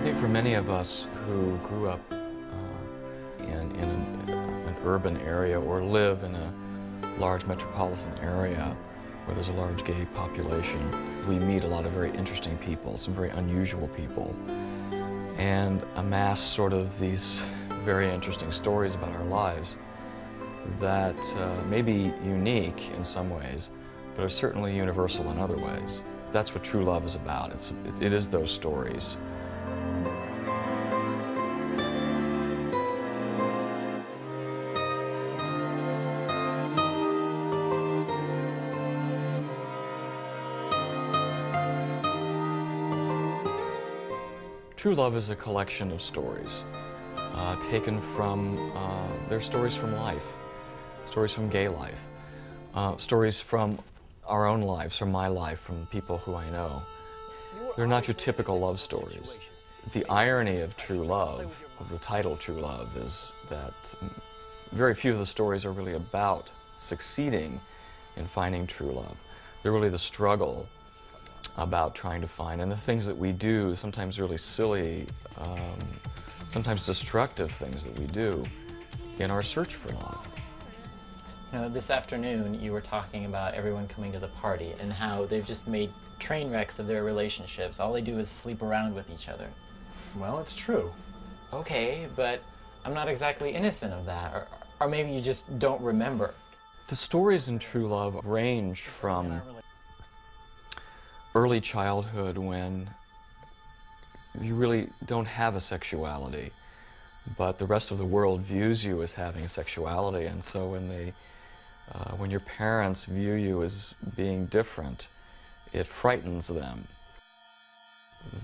think for many of us who grew up in an urban area or live in a large metropolitan area where there's a large gay population, we meet a lot of very interesting people, some very unusual people, and amass sort of these very interesting stories about our lives that may be unique in some ways, but are certainly universal in other ways. That's what true love is about. It is those stories. True love is a collection of stories taken from, they're stories from life, stories from gay life, stories from our own lives, from my life, from people who I know. They're not your typical love stories. The irony of true love, of the title True Love, is that very few of the stories are really about succeeding in finding true love. They're really the struggle about trying to find, and the things that we do, sometimes really silly, sometimes destructive things that we do in our search for love. You know, this afternoon you were talking about everyone coming to the party and how they've just made train wrecks of their relationships. All they do is sleep around with each other. Well, it's true. Okay, but I'm not exactly innocent of that, or maybe you just don't remember. The stories in true love range from early childhood when you really don't have a sexuality, but the rest of the world views you as having a sexuality, and so when your parents view you as being different, it frightens them.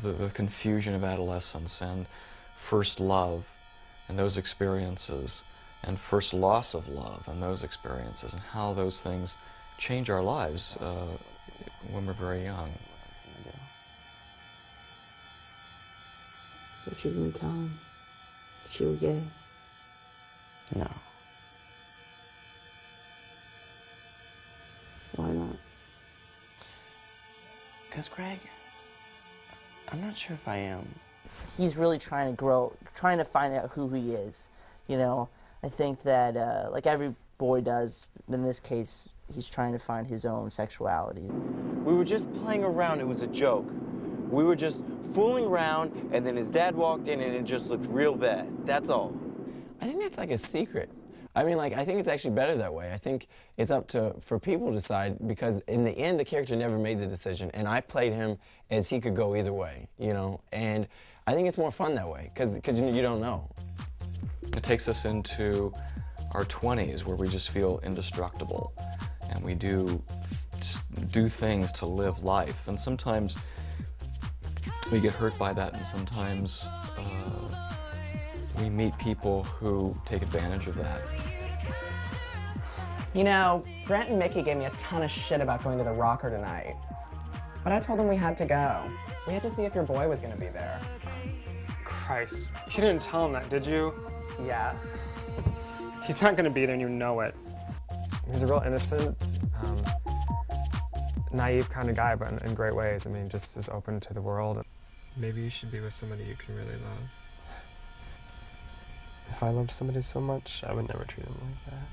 The confusion of adolescence and first love and those experiences, and first loss of love and those experiences, and how those things change our lives when we're very young. But you didn't tell him that you were gay? No. Why not? Because, Greg, I'm not sure if I am. He's really trying to grow, trying to find out who he is, you know? I think that, like every boy does, in this case, he's trying to find his own sexuality. We were just playing around. It was a joke. We were just fooling around, and then his dad walked in, and it just looked real bad. That's all. I think that's like a secret. I mean, like, I think it's actually better that way. I think it's up for people to decide, because in the end, the character never made the decision, and I played him as he could go either way, you know? And I think it's more fun that way, because you don't know. It takes us into our 20s where we just feel indestructible, and we do things to live life, and sometimes we get hurt by that, and sometimes we meet people who take advantage of that. You know, Grant and Mickey gave me a ton of shit about going to the Rocker tonight. But I told them we had to go. We had to see if your boy was gonna be there. Christ, you didn't tell him that, did you? Yes. He's not gonna be there and you know it. He's a real innocent, naive kind of guy, but in great ways. I mean, just as open to the world. Maybe you should be with somebody you can really love. If I loved somebody so much, I would never treat him like that.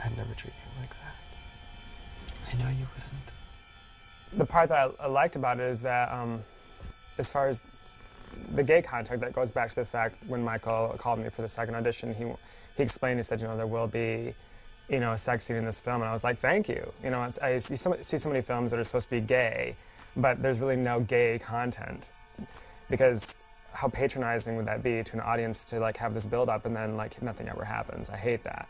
I'd never treat him like that. I know you wouldn't. The part that I liked about it is that, as far as the gay contact, that goes back to the fact when Michael called me for the second audition, he explained, he said, you know, there will be, you know, a sex scene in this film, and I was like, thank you. You know, I see so many films that are supposed to be gay, but there's really no gay content, because how patronizing would that be to an audience to like have this build up and then like nothing ever happens? I hate that.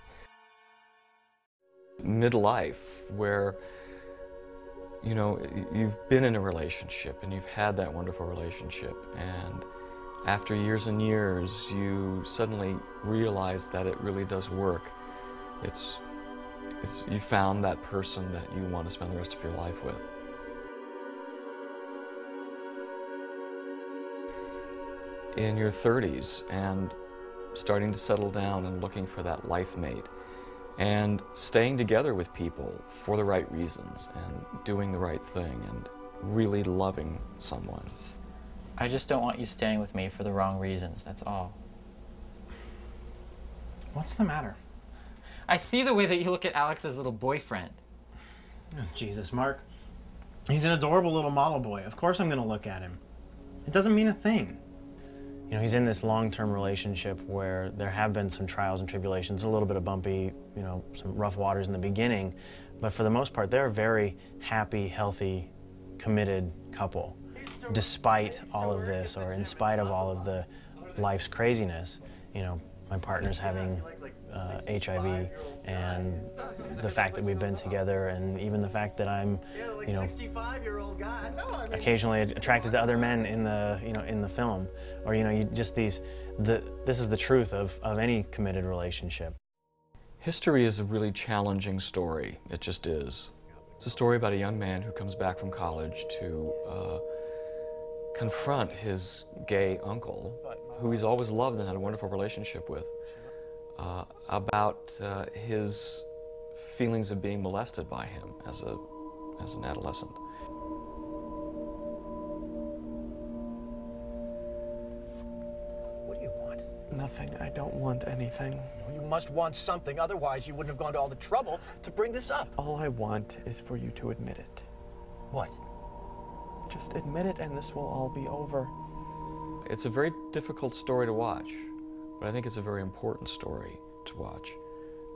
Midlife, where, you know, you've been in a relationship and you've had that wonderful relationship, and after years and years you suddenly realize that it really does work. You found that person that you want to spend the rest of your life with. In your 30s and starting to settle down and looking for that life mate, and staying together with people for the right reasons and doing the right thing and really loving someone. I just don't want you staying with me for the wrong reasons, that's all. What's the matter? I see the way that you look at Alex's little boyfriend. Oh, Jesus, Mark. He's an adorable little model boy. Of course I'm going to look at him. It doesn't mean a thing. You know, he's in this long-term relationship where there have been some trials and tribulations, a little bit of bumpy, you know, some rough waters in the beginning, but for the most part, they're a very happy, healthy, committed couple. Despite all of this, or in spite of all of the life's craziness, you know, my partner's having HIV, and the fact that we've been together, and even the fact that I'm, you know, occasionally attracted to other men in the, you know, in the film, or you know, you just this is the truth of any committed relationship. History is a really challenging story. It just is. It's a story about a young man who comes back from college to confront his gay uncle, who he's always loved and had a wonderful relationship with, about his feelings of being molested by him as an adolescent. What do you want? Nothing. I don't want anything. You must want something, otherwise you wouldn't have gone to all the trouble to bring this up. All I want is for you to admit it. What? Just admit it and this will all be over. It's a very difficult story to watch, but I think it's a very important story to watch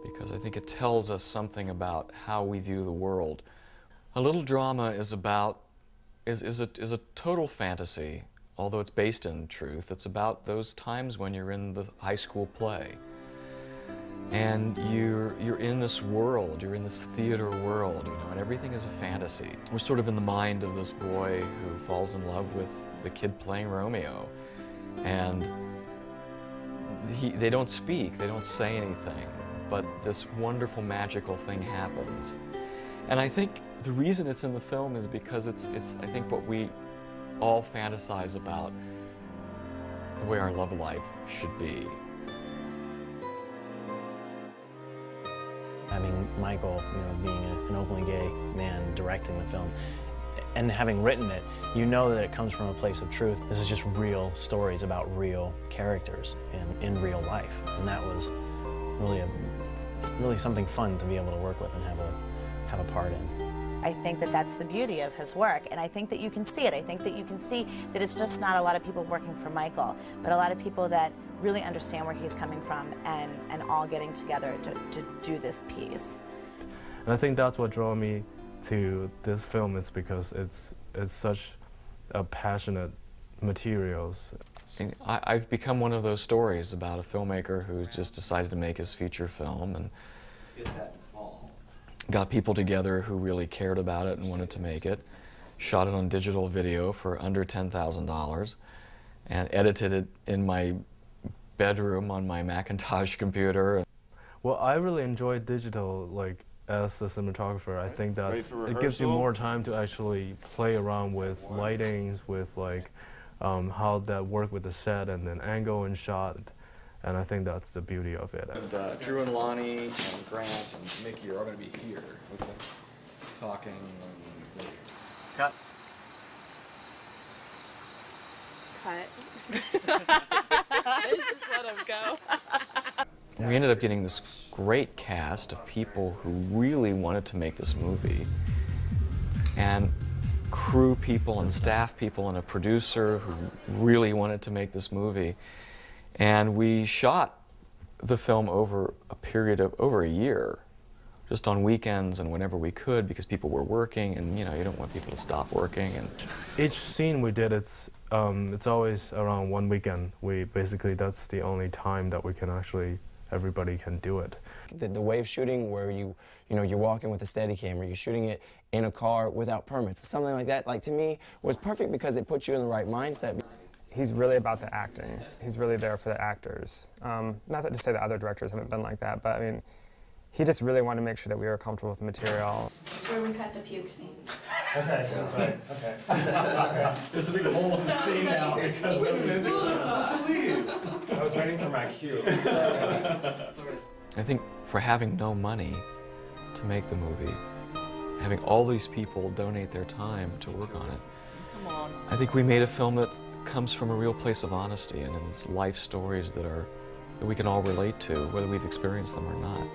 because I think it tells us something about how we view the world. A Little Drama is a total fantasy, although it's based in truth. It's about those times when you're in the high school play and you're in this world, you're in this theater world, you know, and everything is a fantasy. We're sort of in the mind of this boy who falls in love with the kid playing Romeo, and they don't speak, they don't say anything, but this wonderful magical thing happens. And I think the reason it's in the film is because it's I think what we all fantasize about the way our love life should be. Having Michael, you know, being an openly gay man directing the film, and having written it, you know that it comes from a place of truth. This is just real stories about real characters in real life, and that was really something fun to be able to work with and have a part in. I think that that's the beauty of his work, and I think that you can see it. I think that you can see that it's just not a lot of people working for Michael, but a lot of people that really understand where he's coming from and all getting together to do this piece. And I think that's what drew me to this film, is because it's such a passionate materials. I've become one of those stories about a filmmaker who just decided to make his feature film and got people together who really cared about it and wanted to make it, shot it on digital video for under $10,000, and edited it in my bedroom on my Macintosh computer. Well, I really enjoy digital, like, as a cinematographer. I think that it gives you more time to actually play around with lightings, with like how that work with the set and then angle and shot. And I think that's the beauty of it. And Drew and Lonnie and Grant and Mickey are all going to be here with them, talking. And Cut. Cut. Just let him go. we ended up getting this great cast of people who really wanted to make this movie, and crew people and staff people and a producer who really wanted to make this movie. And we shot the film over a period of over a year, just on weekends and whenever we could, because people were working, and you know, you don't want people to stop working. And each scene we did, it's always around one weekend. Basically that's the only time that we can actually, everybody can do it. The wave shooting where you're walking with a Steadicam, or you're shooting it in a car without permits, something like that, like to me was perfect because it puts you in the right mindset. He's really about the acting. He's really there for the actors. Not that to say that other directors haven't been like that, but I mean, he just really wanted to make sure that we were comfortable with the material. That's where we cut the puke scene. Okay, that's right. Okay. Okay. There's a big hole in the scene now because nobody's supposed to leave. I was waiting for my cue. Sorry. I think for having no money to make the movie, having all these people donate their time to work on it, I think we made a film that comes from a real place of honesty, and it's life stories that we can all relate to, whether we've experienced them or not.